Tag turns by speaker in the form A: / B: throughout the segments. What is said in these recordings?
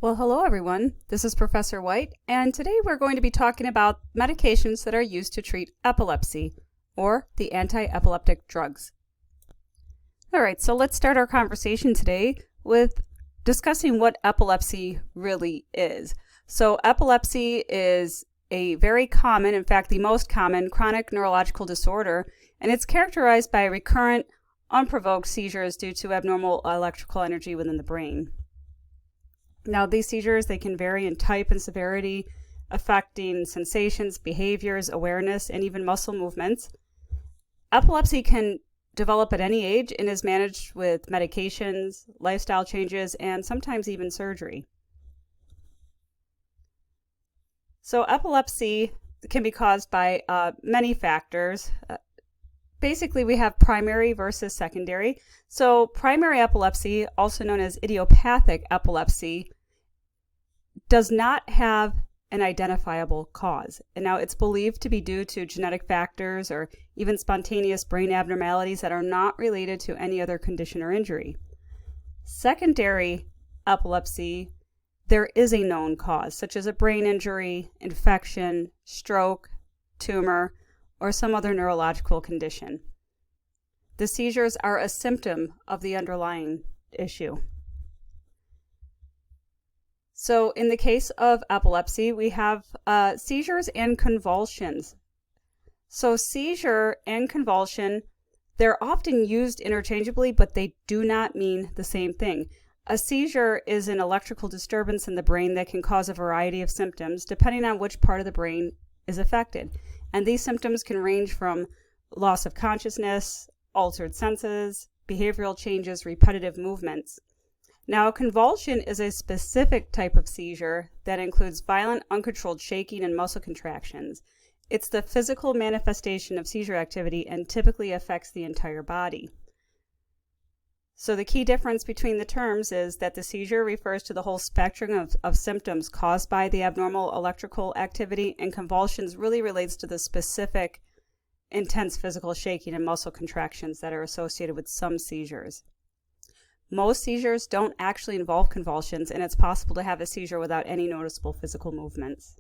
A: Well, hello everyone. This is Professor White, and today we're going to be talking about medications that are used to treat epilepsy, or the anti-epileptic drugs. All right, so let's start our conversation today with discussing what epilepsy really is. So epilepsy is a very common, in fact, the most common chronic neurological disorder, and it's characterized by recurrent, unprovoked seizures due to abnormal electrical energy within the brain. Now, these seizures, they can vary in type and severity, affecting sensations, behaviors, awareness, and even muscle movements. Epilepsy can develop at any age and is managed with medications, lifestyle changes, and sometimes even surgery. So epilepsy can be caused by many factors. Basically, we have primary versus secondary. So primary epilepsy, also known as idiopathic epilepsy, does not have an identifiable cause. And now it's believed to be due to genetic factors or even spontaneous brain abnormalities that are not related to any other condition or injury. Secondary epilepsy, there is a known cause, such as a brain injury, infection, stroke, tumor, or some other neurological condition. The seizures are a symptom of the underlying issue. So in the case of epilepsy, we have seizures and convulsions. So seizure and convulsion, they're often used interchangeably, but they do not mean the same thing. A seizure is an electrical disturbance in the brain that can cause a variety of symptoms depending on which part of the brain is affected. And these symptoms can range from loss of consciousness, altered senses, behavioral changes, repetitive movements. Now, a convulsion is a specific type of seizure that includes violent, uncontrolled shaking and muscle contractions. It's the physical manifestation of seizure activity and typically affects the entire body. So the key difference between the terms is that the seizure refers to the whole spectrum of symptoms caused by the abnormal electrical activity, and convulsions really relates to the specific intense physical shaking and muscle contractions that are associated with some seizures. Most seizures don't actually involve convulsions, and it's possible to have a seizure without any noticeable physical movements.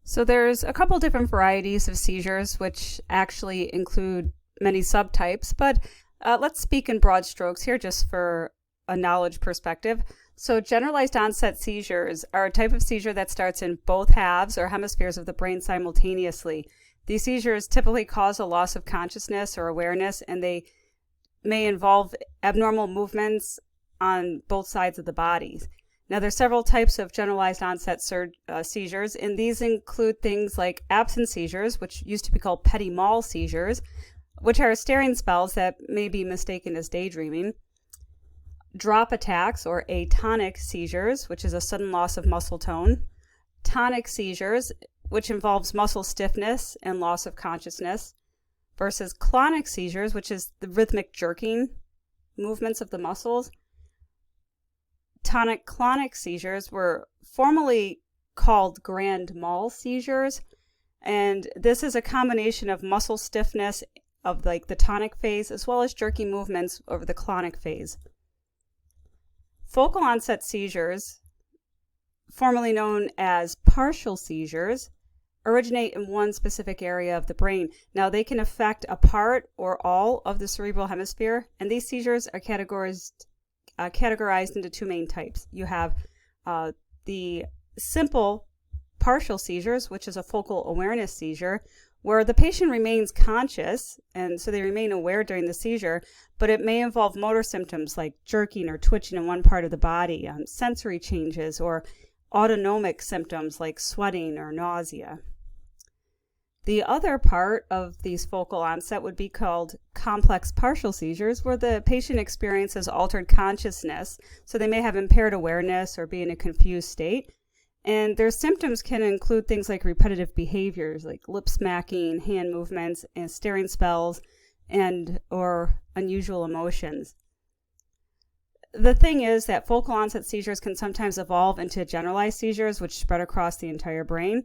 A: So there's a couple different varieties of seizures, which actually include many subtypes, but let's speak in broad strokes here just for a knowledge perspective. So generalized onset seizures are a type of seizure that starts in both halves or hemispheres of the brain simultaneously. These seizures typically cause a loss of consciousness or awareness, and they may involve abnormal movements on both sides of the body. Now, there are several types of generalized onset seizures, and these include things like absence seizures, which used to be called petit mal seizures, which are staring spells that may be mistaken as daydreaming. Drop attacks or atonic seizures, which is a sudden loss of muscle tone. Tonic seizures, which involves muscle stiffness and loss of consciousness, versus clonic seizures, which is the rhythmic jerking movements of the muscles. Tonic-clonic seizures were formerly called grand mal seizures, and this is a combination of muscle stiffness of like the tonic phase as well as jerky movements over the clonic phase. Focal onset seizures, formerly known as partial seizures, originate in one specific area of the brain. Now, they can affect a part or all of the cerebral hemisphere, and these seizures are categorized into two main types. You have the simple partial seizures, which is a focal awareness seizure, where the patient remains conscious, and so they remain aware during the seizure, but it may involve motor symptoms like jerking or twitching in one part of the body, sensory changes, or autonomic symptoms like sweating or nausea. The other part of these focal onset would be called complex partial seizures, where the patient experiences altered consciousness, so they may have impaired awareness or be in a confused state. And their symptoms can include things like repetitive behaviors like lip smacking, hand movements, and staring spells, and or unusual emotions. The thing is that focal onset seizures can sometimes evolve into generalized seizures, which spread across the entire brain.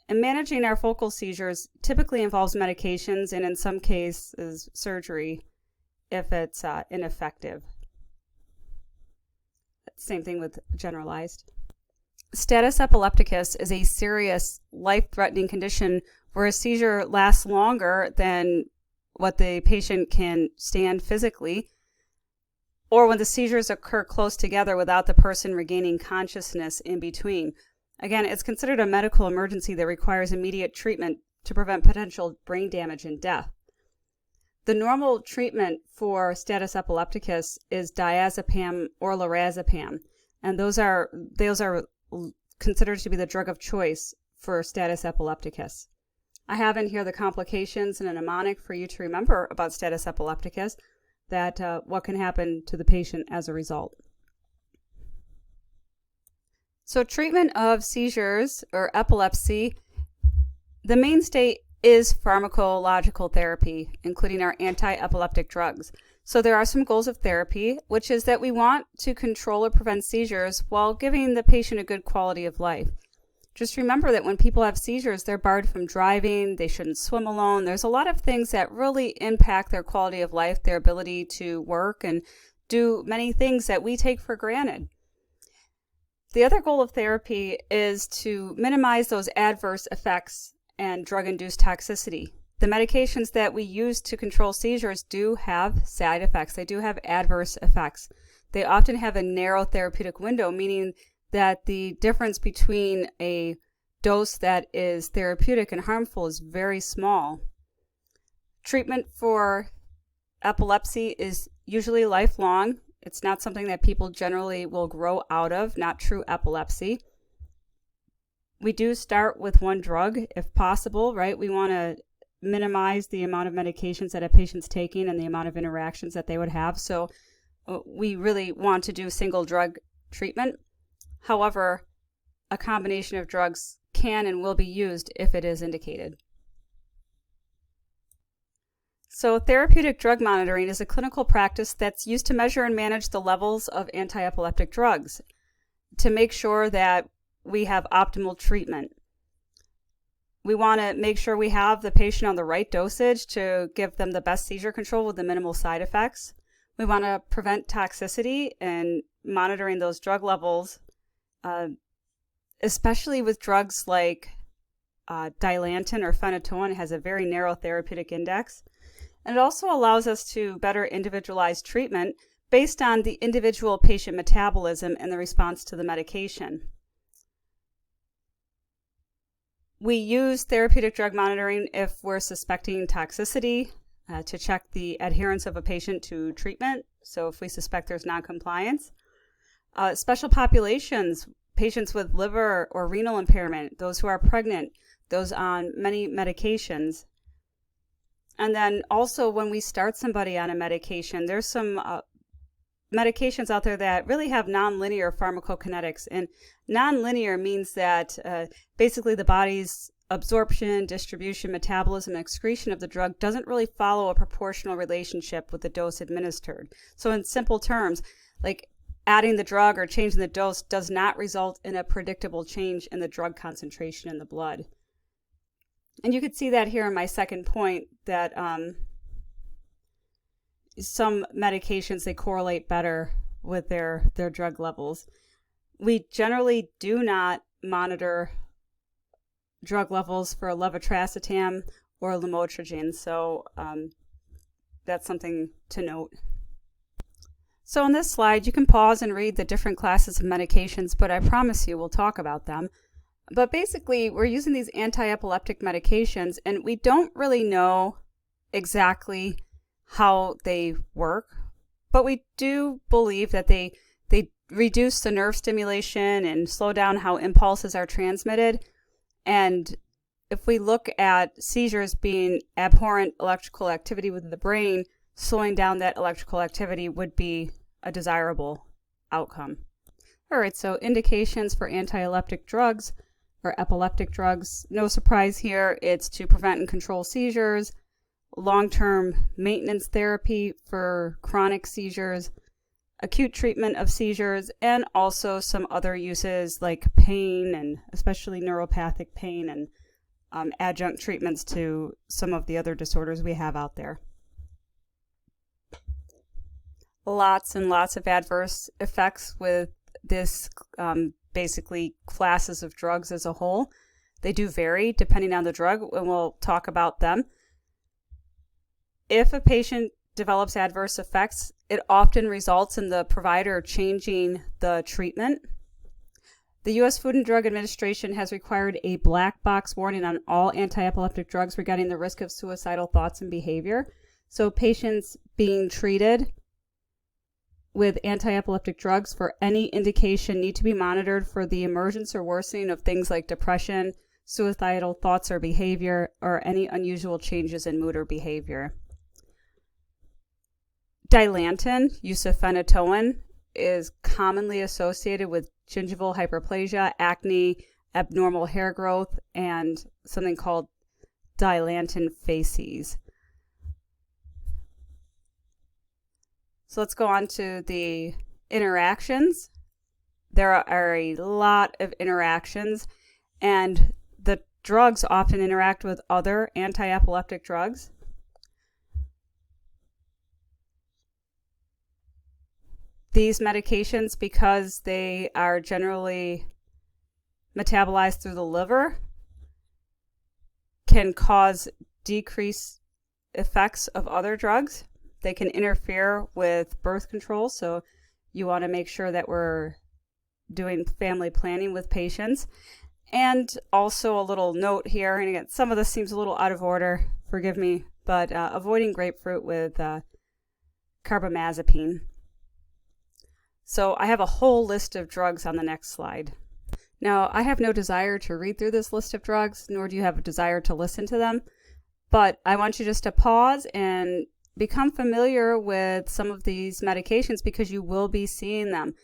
A: And managing our focal seizures typically involves medications and in some cases surgery if it's ineffective. Same thing with generalized. Status epilepticus is a serious, life-threatening condition where a seizure lasts longer than what the patient can stand physically, or when the seizures occur close together without the person regaining consciousness in between. Again, it's considered a medical emergency that requires immediate treatment to prevent potential brain damage and death. The normal treatment for status epilepticus is diazepam or lorazepam, and those are considered to be the drug of choice for status epilepticus. I have in here the complications and a mnemonic for you to remember about status epilepticus, that what can happen to the patient as a result. So treatment of seizures or epilepsy, the mainstay is pharmacological therapy, including our anti-epileptic drugs. So there are some goals of therapy, which is that we want to control or prevent seizures while giving the patient a good quality of life. Just remember that when people have seizures, they're barred from driving, they shouldn't swim alone. There's a lot of things that really impact their quality of life, their ability to work and do many things that we take for granted. The other goal of therapy is to minimize those adverse effects and drug-induced toxicity. The medications that we use to control seizures do have side effects. They do have adverse effects. They often have a narrow therapeutic window, meaning that the difference between a dose that is therapeutic and harmful is very small. Treatment for epilepsy is usually lifelong. It's not something that people generally will grow out of, not true epilepsy. We do start with one drug if possible, right? We want to minimize the amount of medications that a patient's taking and the amount of interactions that they would have. So we really want to do single drug treatment. However, a combination of drugs can and will be used if it is indicated. So therapeutic drug monitoring is a clinical practice that's used to measure and manage the levels of anti-epileptic drugs to make sure that we have optimal treatment. We want to make sure we have the patient on the right dosage to give them the best seizure control with the minimal side effects. We want to prevent toxicity and monitoring those drug levels, especially with drugs like Dilantin or phenytoin. It has a very narrow therapeutic index. And it also allows us to better individualize treatment based on the individual patient metabolism and the response to the medication. We use therapeutic drug monitoring if we're suspecting toxicity to check the adherence of a patient to treatment. So if we suspect there's noncompliance. Special populations, patients with liver or renal impairment, those who are pregnant, those on many medications. And then also when we start somebody on a medication, there's some medications out there that really have nonlinear pharmacokinetics. And nonlinear means that basically the body's absorption, distribution, metabolism, and excretion of the drug doesn't really follow a proportional relationship with the dose administered. So in simple terms, like adding the drug or changing the dose does not result in a predictable change in the drug concentration in the blood. And you could see that here in my second point, that some medications, they correlate better with their drug levels. We generally do not monitor drug levels for levetiracetam or lamotrigine, so that's something to note. So on this slide, you can pause and read the different classes of medications, but I promise you we'll talk about them. But basically, we're using these anti-epileptic medications, and we don't really know exactly how they work, but we do believe that they reduce the nerve stimulation and slow down how impulses are transmitted. And if we look at seizures being abhorrent electrical activity within the brain, slowing down that electrical activity would be a desirable outcome. All right, so indications for anti-epileptic drugs or epileptic drugs. No surprise here, it's to prevent and control seizures, long-term maintenance therapy for chronic seizures, acute treatment of seizures, and also some other uses like pain, and especially neuropathic pain, and adjunct treatments to some of the other disorders we have out there. Lots and lots of adverse effects with this basically classes of drugs as a whole. They do vary depending on the drug, and we'll talk about them. If a patient develops adverse effects, it often results in the provider changing the treatment. The U.S. Food and Drug Administration has required a black box warning on all anti-epileptic drugs regarding the risk of suicidal thoughts and behavior. So patients being treated with anti-epileptic drugs for any indication need to be monitored for the emergence or worsening of things like depression, suicidal thoughts or behavior, or any unusual changes in mood or behavior. Dilantin, use of phenytoin, is commonly associated with gingival hyperplasia, acne, abnormal hair growth, and something called dilantin phases. So let's go on to the interactions. There are a lot of interactions, and the drugs often interact with other anti-epileptic drugs. These medications, because they are generally metabolized through the liver, can cause decreased effects of other drugs. They can interfere with birth control, so you want to make sure that we're doing family planning with patients. And also a little note here, and again, some of this seems a little out of order, forgive me, but avoiding grapefruit with carbamazepine. So I have a whole list of drugs on the next slide. Now, I have no desire to read through this list of drugs, nor do you have a desire to listen to them, but I want you just to pause and become familiar with some of these medications because you will be seeing them.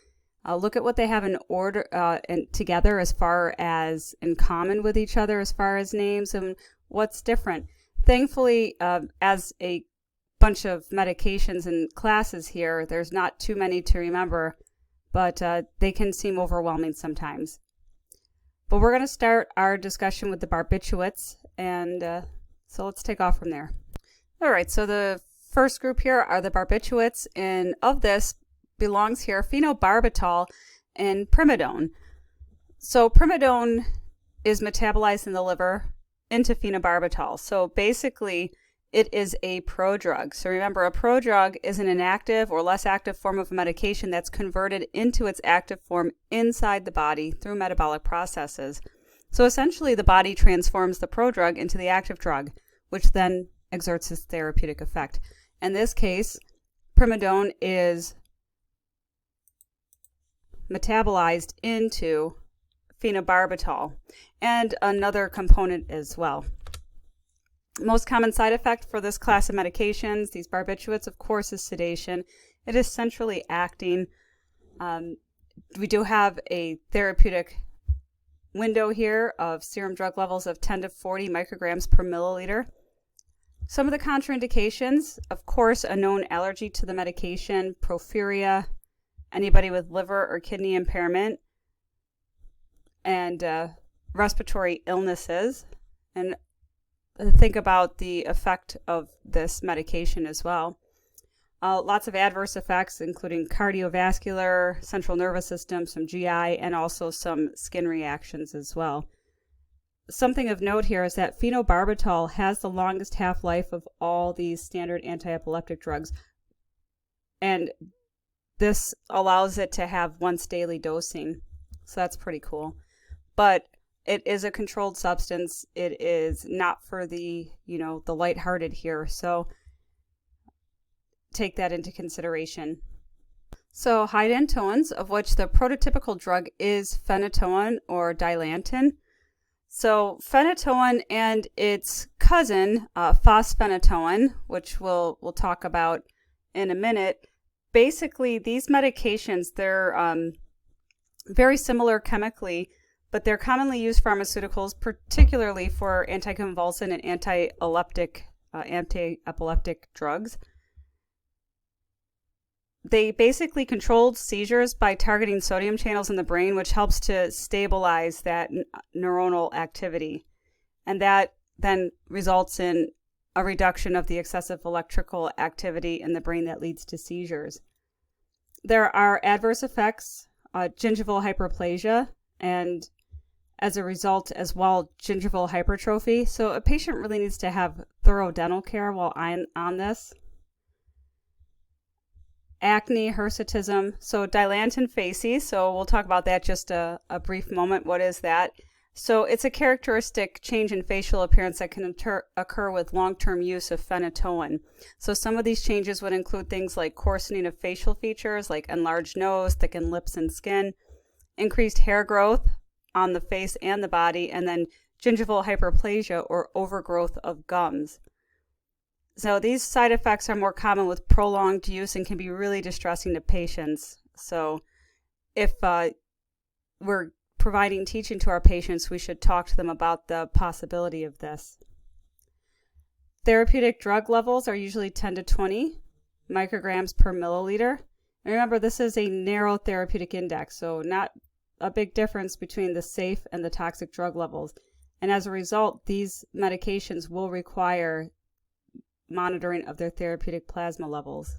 A: Look at what they have in order and together as far as in common with each other as far as names and what's different. Thankfully, as a bunch of medications and classes here, there's not too many to remember, but they can seem overwhelming sometimes. But we're going to start our discussion with the barbiturates, and so let's take off from there. All right, so the first group here are the barbiturates, and of this belongs here phenobarbital and primidone. So primidone is metabolized in the liver into phenobarbital. So basically, it is a prodrug. So remember, a prodrug is an inactive or less active form of a medication that's converted into its active form inside the body through metabolic processes. So essentially, the body transforms the prodrug into the active drug, which then exerts its therapeutic effect. In this case, primidone is metabolized into phenobarbital and another component as well. Most common side effect for this class of medications, these barbiturates, of course, is sedation. It is centrally acting. We do have a therapeutic window here of serum drug levels of 10 to 40 micrograms per milliliter. Some of the contraindications, of course, a known allergy to the medication, porphyria, anybody with liver or kidney impairment, and respiratory illnesses. And think about the effect of this medication as well. Lots of adverse effects, including cardiovascular, central nervous system, some GI, and also some skin reactions as well. Something of note here is that phenobarbital has the longest half-life of all these standard anti-epileptic drugs, and this allows it to have once daily dosing, so that's pretty cool. But it is a controlled substance. It is not for the lighthearted here, so take that into consideration. So high end tones, of which the prototypical drug is phenytoin or dilantin. So phenytoin and its cousin, fosphenytoin, which we'll talk about in a minute. Basically, these medications, they're very similar chemically, but they're commonly used pharmaceuticals, particularly for anticonvulsant and anti-epileptic drugs. They basically controlled seizures by targeting sodium channels in the brain, which helps to stabilize that neuronal activity. And that then results in a reduction of the excessive electrical activity in the brain that leads to seizures. There are adverse effects gingival hyperplasia, and as a result as well, gingival hypertrophy. So a patient really needs to have thorough dental care while on this. Acne, hirsutism, so dilantin facies. So we'll talk about that just a brief moment. What is that? So it's a characteristic change in facial appearance that can occur with long-term use of phenytoin. So some of these changes would include things like coarsening of facial features, like enlarged nose, thickened lips and skin, increased hair growth on the face and the body, and then gingival hyperplasia or overgrowth of gums. So these side effects are more common with prolonged use and can be really distressing to patients. So if we're providing teaching to our patients, we should talk to them about the possibility of this. Therapeutic drug levels are usually 10 to 20 micrograms per milliliter. And remember, this is a narrow therapeutic index, so not a big difference between the safe and the toxic drug levels. And as a result, these medications will require monitoring of their therapeutic plasma levels.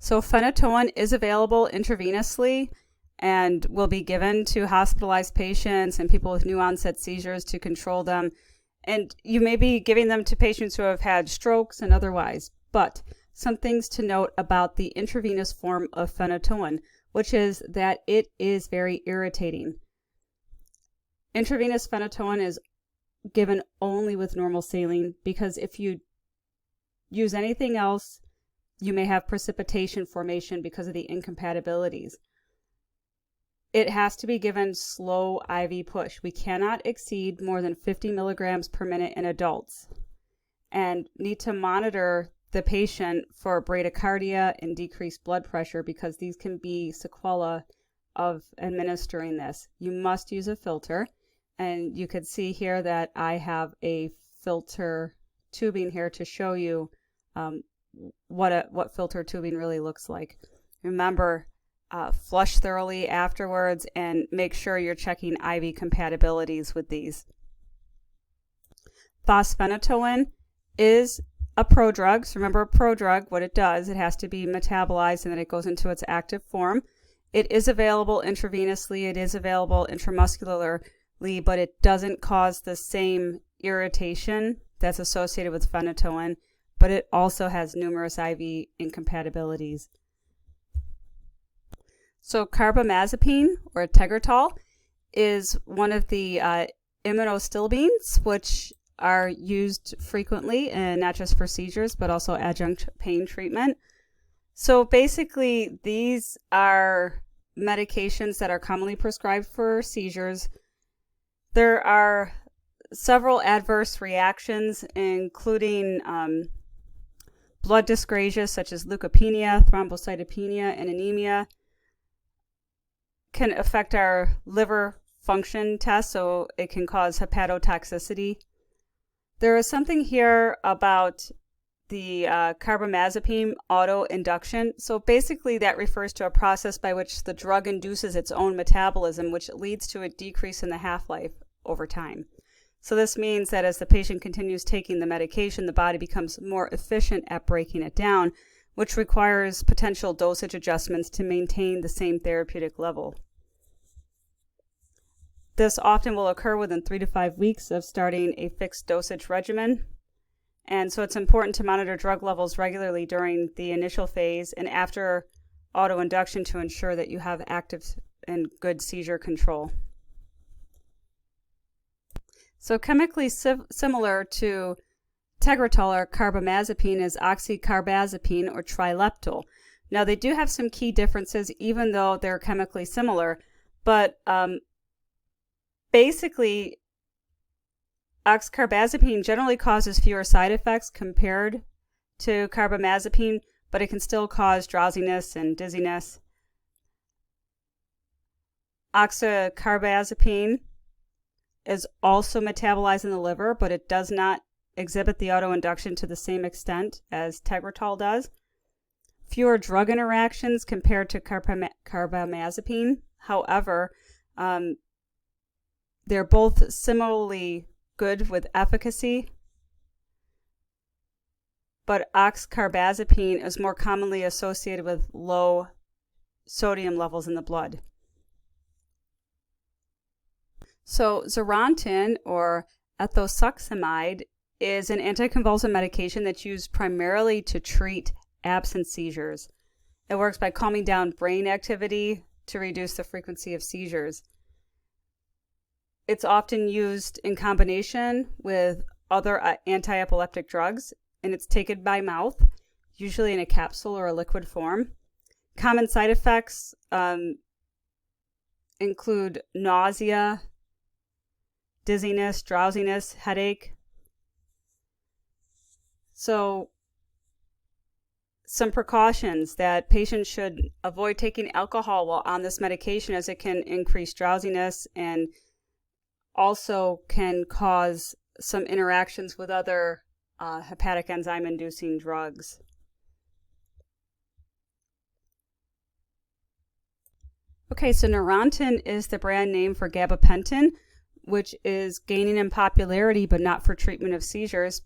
A: So phenytoin is available intravenously and will be given to hospitalized patients and people with new onset seizures to control them. And you may be giving them to patients who have had strokes and otherwise. But some things to note about the intravenous form of phenytoin, which is that it is very irritating. Intravenous phenytoin is given only with normal saline, because if you use anything else, you may have precipitation formation because of the incompatibilities. It has to be given slow IV push. We cannot exceed more than 50 milligrams per minute in adults, and need to monitor the patient for bradycardia and decreased blood pressure, because these can be sequelae of administering this. You must use a filter, and you can see here that I have a filter tubing here to show you what filter tubing really looks like. Remember, flush thoroughly afterwards and make sure you're checking IV compatibilities with these. Fosphenytoin is a prodrug. So remember, a prodrug, what it does, it has to be metabolized and then it goes into its active form. It is available intravenously, it is available intramuscularly, but it doesn't cause the same irritation that's associated with phenytoin, but it also has numerous IV incompatibilities. So carbamazepine, or Tegretol, is one of the immunostilbenes, which are used frequently, and not just for seizures, but also adjunct pain treatment. So basically, these are medications that are commonly prescribed for seizures. There are several adverse reactions, including blood dyscrasia, such as leukopenia, thrombocytopenia, and anemia. Can affect our liver function test, so it can cause hepatotoxicity. There is something here about the carbamazepine autoinduction. So basically that refers to a process by which the drug induces its own metabolism, which leads to a decrease in the half-life over time. So this means that as the patient continues taking the medication, the body becomes more efficient at breaking it down, which requires potential dosage adjustments to maintain the same therapeutic level. This often will occur within 3 to 5 weeks of starting a fixed dosage regimen. And so it's important to monitor drug levels regularly during the initial phase and after autoinduction to ensure that you have active and good seizure control. So chemically similar to Tegretol or carbamazepine is oxycarbazepine or trileptal. Now they do have some key differences, even though they're chemically similar, but basically oxycarbazepine generally causes fewer side effects compared to carbamazepine, but it can still cause drowsiness and dizziness. Oxycarbazepine is also metabolized in the liver, but it does not exhibit the autoinduction to the same extent as Tegretol does. Fewer drug interactions compared to carbamazepine. However, they're both similarly good with efficacy, but oxcarbazepine is more commonly associated with low sodium levels in the blood. So Zerontin, or ethosuximide, is an anticonvulsant medication that's used primarily to treat absent seizures. It works by calming down brain activity to reduce the frequency of seizures. It's often used in combination with other antiepileptic drugs, and it's taken by mouth, usually in a capsule or a liquid form. Common side effects include nausea, dizziness, drowsiness, headache. So, some precautions that patients should avoid taking alcohol while on this medication, as it can increase drowsiness and also can cause some interactions with other hepatic enzyme inducing drugs. Okay, so Neurontin is the brand name for gabapentin, which is gaining in popularity but not for treatment of seizures.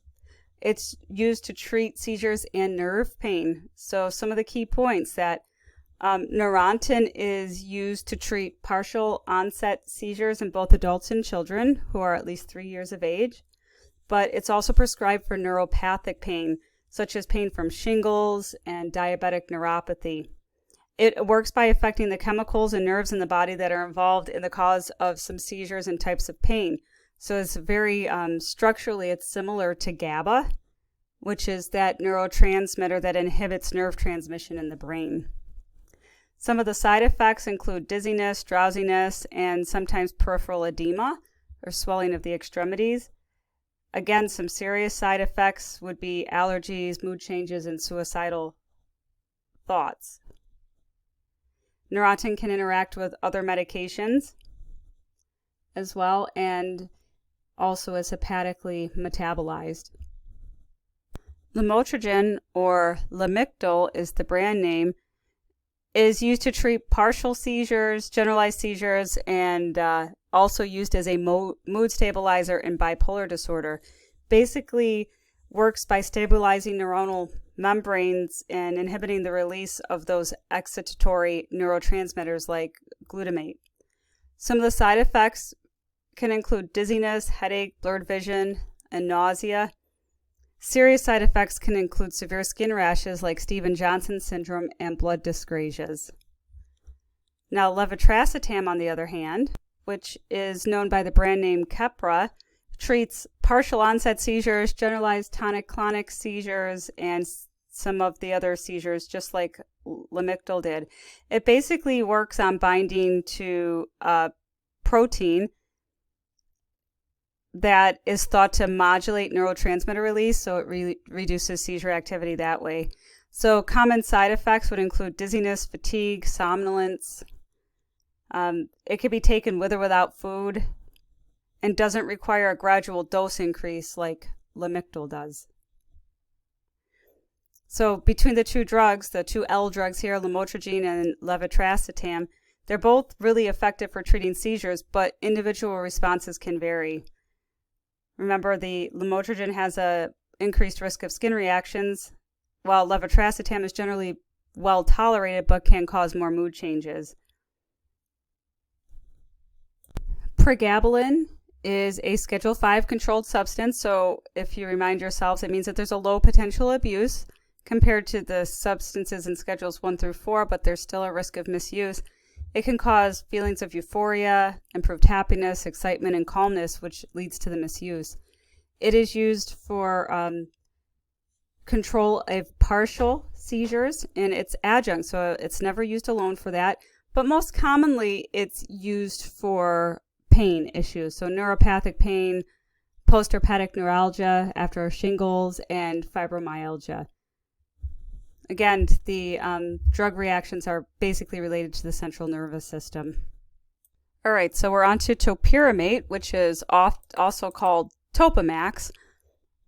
A: It's used to treat seizures and nerve pain. So some of the key points that Neurontin is used to treat partial onset seizures in both adults and children who are at least 3 years of age. But it's also prescribed for neuropathic pain, such as pain from shingles and diabetic neuropathy. It works by affecting the chemicals and nerves in the body that are involved in the cause of some seizures and types of pain. So it's very structurally, it's similar to GABA, which is that neurotransmitter that inhibits nerve transmission in the brain. Some of the side effects include dizziness, drowsiness, and sometimes peripheral edema or swelling of the extremities. Again, some serious side effects would be allergies, mood changes, and suicidal thoughts. Neurontin can interact with other medications as well, and also is hepatically metabolized. Lamotrigine, or Lamictal is the brand name, is used to treat partial seizures, generalized seizures, and also used as a mood stabilizer in bipolar disorder. Basically works by stabilizing neuronal membranes and inhibiting the release of those excitatory neurotransmitters like glutamate. Some of the side effects can include dizziness, headache, blurred vision, and nausea. Serious side effects can include severe skin rashes like Stevens-Johnson syndrome and blood dyscrasias. Now, levetiracetam, on the other hand, which is known by the brand name Keppra, treats partial onset seizures, generalized tonic-clonic seizures, and some of the other seizures, just like Lamictal did. It basically works on binding to a protein that is thought to modulate neurotransmitter release, so it reduces seizure activity that way. So common side effects would include dizziness, fatigue, somnolence. It could be taken with or without food and doesn't require a gradual dose increase like Lamictal does. So between the two drugs, the two L drugs here, lamotrigine and levetiracetam, they're both really effective for treating seizures, but individual responses can vary. Remember, the lamotrigine has a increased risk of skin reactions, while levetiracetam is generally well tolerated but can cause more mood changes. Pregabalin is a Schedule 5 controlled substance, so if you remind yourselves, it means that there's a low potential abuse compared to the substances in Schedules 1 through 4, but there's still a risk of misuse. It can cause feelings of euphoria, improved happiness, excitement, and calmness, which leads to the misuse. It is used for control of partial seizures, and it's adjunct, so it's never used alone for that. But most commonly, it's used for pain issues, so neuropathic pain, postherpetic neuralgia after shingles, and fibromyalgia. Again, the drug reactions are basically related to the central nervous system. All right, so we're on to topiramate, which is also called Topamax.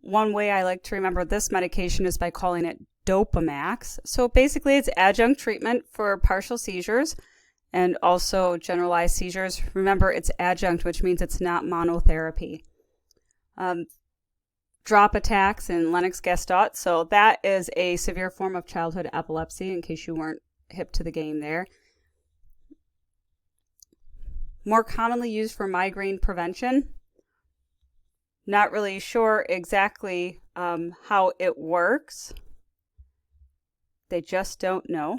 A: One way I like to remember this medication is by calling it Dopamax. So basically, it's adjunct treatment for partial seizures and also generalized seizures. Remember, it's adjunct, which means it's not monotherapy. Drop attacks and Lennox-Gastaut. So that is a severe form of childhood epilepsy, in case you weren't hip to the game there. More commonly used for migraine prevention. Not really sure exactly how it works. They just don't know.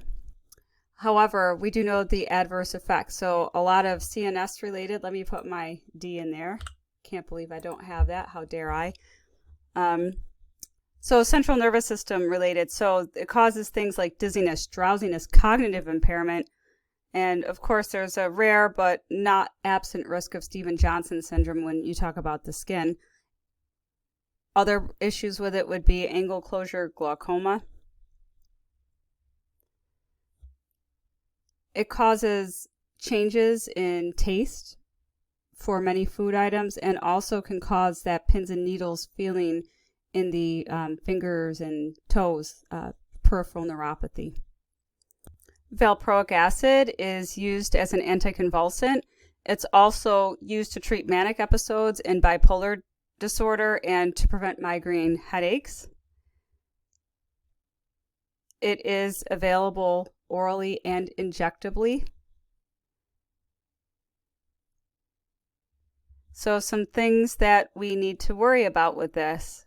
A: However, we do know the adverse effects. So a lot of CNS related, let me put my D in there. Can't believe I don't have that. How dare I? So central nervous system related. So it causes things like dizziness, drowsiness, cognitive impairment. And of course, there's a rare but not absent risk of Stevens-Johnson syndrome when you talk about the skin. Other issues with it would be angle closure glaucoma. It causes changes in taste for many food items and also can cause that pins and needles feeling in the fingers and toes, peripheral neuropathy. Valproic acid is used as an anticonvulsant. It's also used to treat manic episodes in bipolar disorder and to prevent migraine headaches. It is available orally and injectably. So some things that we need to worry about with this.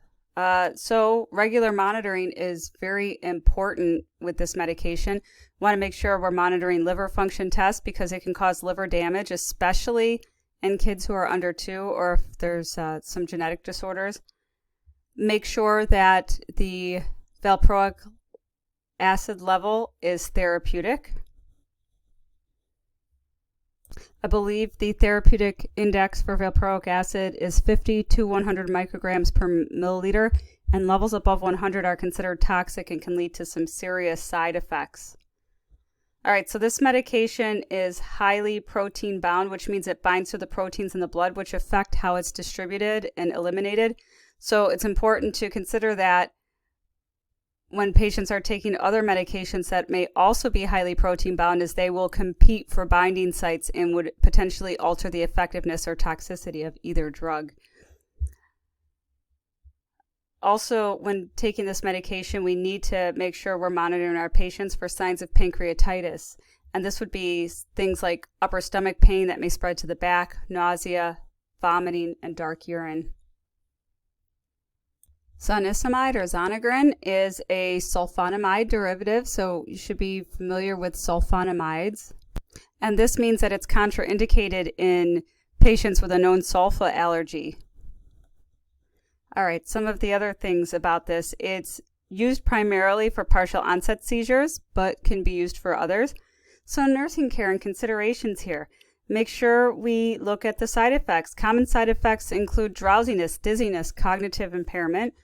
A: So regular monitoring is very important with this medication. We want to make sure we're monitoring liver function tests because it can cause liver damage, especially in kids who are under 2 or if there's some genetic disorders. Make sure that the valproic acid level is therapeutic. I believe the therapeutic index for valproic acid is 50 to 100 micrograms per milliliter, and levels above 100 are considered toxic and can lead to some serious side effects. All right, so this medication is highly protein bound, which means it binds to the proteins in the blood, which affect how it's distributed and eliminated. So it's important to consider that when patients are taking other medications that may also be highly protein bound, as they will compete for binding sites and would potentially alter the effectiveness or toxicity of either drug. Also, when taking this medication, we need to make sure we're monitoring our patients for signs of pancreatitis. And this would be things like upper stomach pain that may spread to the back, nausea, vomiting, and dark urine. Zonisamide or Zonegrin is a sulfonamide derivative, so you should be familiar with sulfonamides. And this means that it's contraindicated in patients with a known sulfa allergy. All right, some of the other things about this, it's used primarily for partial onset seizures, but can be used for others. So nursing care and considerations here. Make sure we look at the side effects. Common side effects include drowsiness, dizziness, cognitive impairment,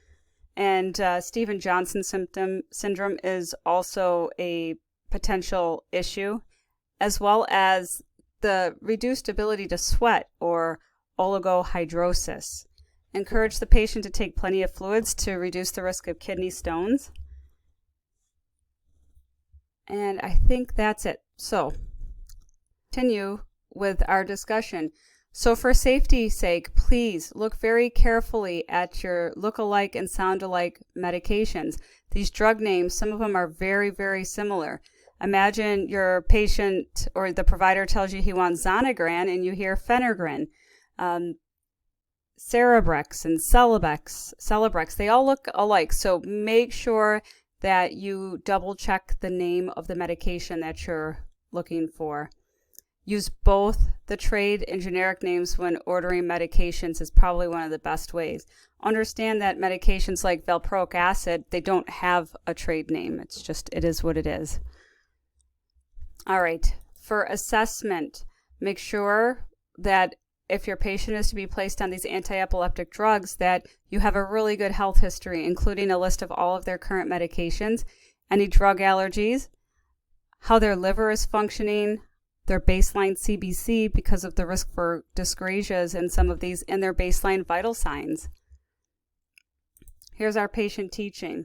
A: and Stevens-Johnson syndrome is also a potential issue, as well as the reduced ability to sweat or oligohydrosis. Encourage the patient to take plenty of fluids to reduce the risk of kidney stones. And I think that's it. So, continue with our discussion. So for safety's sake, please look very carefully at your look-alike and sound-alike medications. These drug names, some of them are very, very similar. Imagine your patient or the provider tells you he wants Zonegran and you hear Phenergan. Cerebrex and Celebrex, they all look alike. So make sure that you double check the name of the medication that you're looking for. Use both the trade and generic names when ordering medications is probably one of the best ways. Understand that medications like valproic acid, they don't have a trade name. It's just, it is what it is. All right, for assessment, make sure that if your patient is to be placed on these anti-epileptic drugs, that you have a really good health history, including a list of all of their current medications, any drug allergies, how their liver is functioning, their baseline CBC because of the risk for dyscrasias and some of these, and their baseline vital signs. Here's our patient teaching.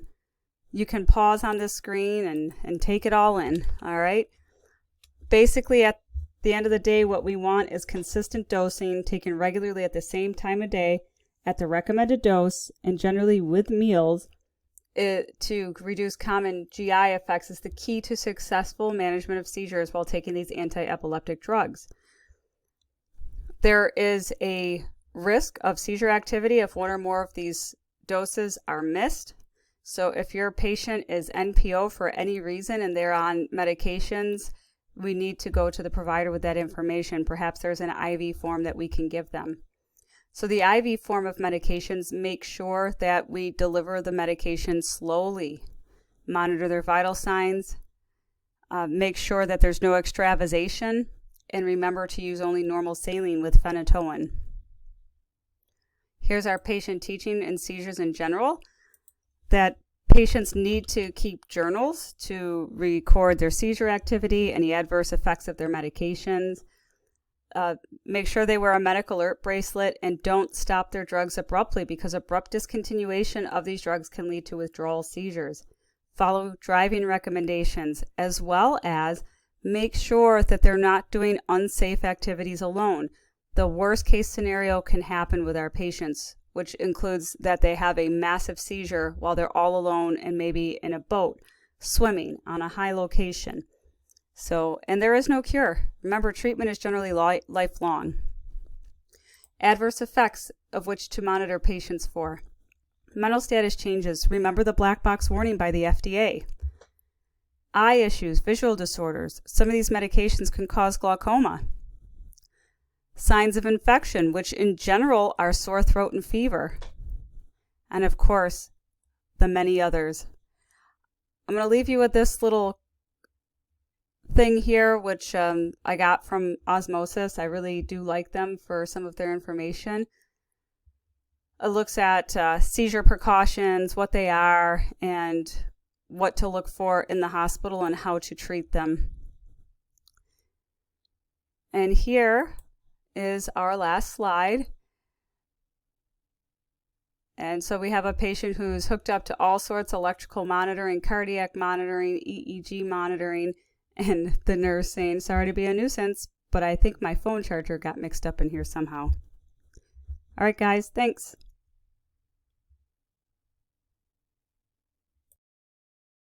A: You can pause on this screen and take it all in, all right? Basically, at the end of the day, what we want is consistent dosing, taken regularly at the same time of day, at the recommended dose, and generally with meals, to reduce common GI effects is the key to successful management of seizures while taking these anti-epileptic drugs. There is a risk of seizure activity if one or more of these doses are missed. So if your patient is NPO for any reason and they're on medications, we need to go to the provider with that information. Perhaps there's an IV form that we can give them. So the IV form of medications, make sure that we deliver the medication slowly, monitor their vital signs, make sure that there's no extravasation, and remember to use only normal saline with phenytoin. Here's our patient teaching in seizures in general, that patients need to keep journals to record their seizure activity, any adverse effects of their medications. Make sure they wear a medical alert bracelet and don't stop their drugs abruptly, because abrupt discontinuation of these drugs can lead to withdrawal seizures. Follow driving recommendations, as well as make sure that they're not doing unsafe activities alone. The worst case scenario can happen with our patients, which includes that they have a massive seizure while they're all alone and maybe in a boat, swimming on a high location. And there is no cure. Remember, treatment is generally lifelong. Adverse effects of which to monitor patients for. Mental status changes. Remember the black box warning by the FDA. Eye issues, visual disorders. Some of these medications can cause glaucoma. Signs of infection, which in general are sore throat and fever. And of course, the many others. I'm going to leave you with this little thing here, which I got from Osmosis. I really do like them for some of their information. It looks at seizure precautions, what they are, and what to look for in the hospital and how to treat them. And here is our last slide. And so we have a patient who's hooked up to all sorts of electrical monitoring, cardiac monitoring, EEG monitoring, and the nurse saying, sorry to be a nuisance, but I think my phone charger got mixed up in here somehow. All right, guys, thanks.